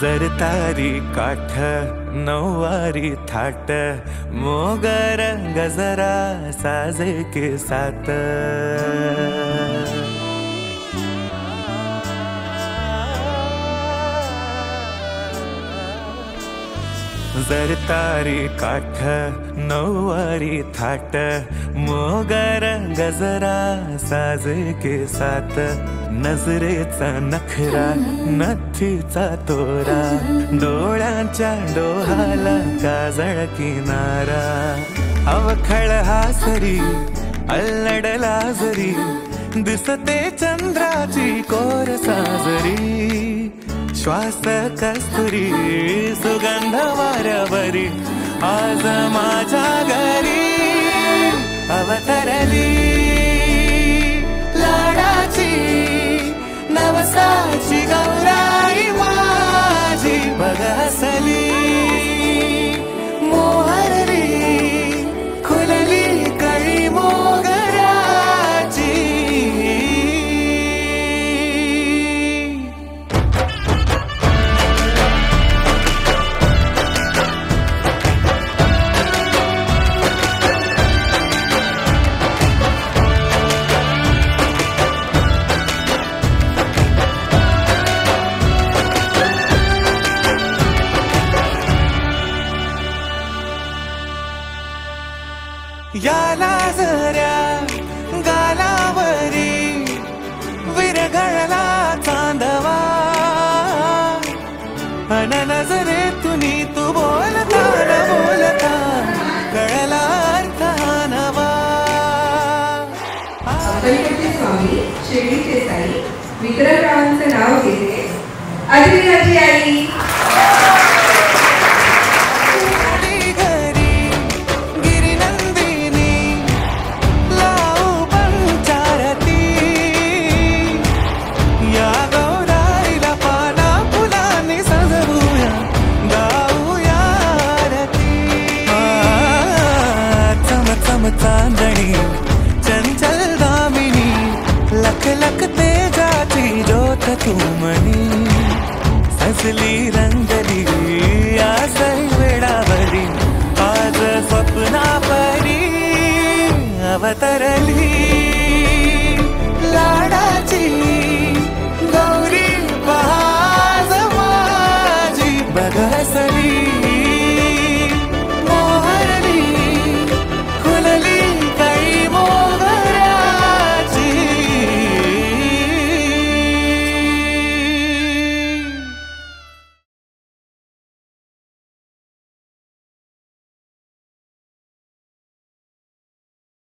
जरतारी काठ नऊवारी थाट मोगर गजरा साजे के साथ जरतारी काठ नऊवारी थाट मोगर गजरा साजे के साथ नजरेचा नखरा नथीचा तोरा डोळ्यांच्या डोहाला काजळ किनारा अवखळ हासरी अल्लडला जरी दिसते चंद्राची कोर साजरी श्वास कस्तुरी सुगंध वाऱ्यावरी आज माझ्या घरी अवतरली लाडाची नवसाची गौराई माझी बघसली मोहरली खुलली कळी मोगराची याला जऱ्या गालावरी विरघळला चांदवा अन नजरेतून तू बोलता न बोलता कळला अर्थ नवा अक्कलकोटचे स्वामी शिर्डीचे साई विक्रमरावांचं नाव घेते आजी आई चांदणी चंचल दामिनी लख लख तेजाची ज्योत तू मनी सजली रंगली आसई वेडावरी आज स्वप्ना परी अवतर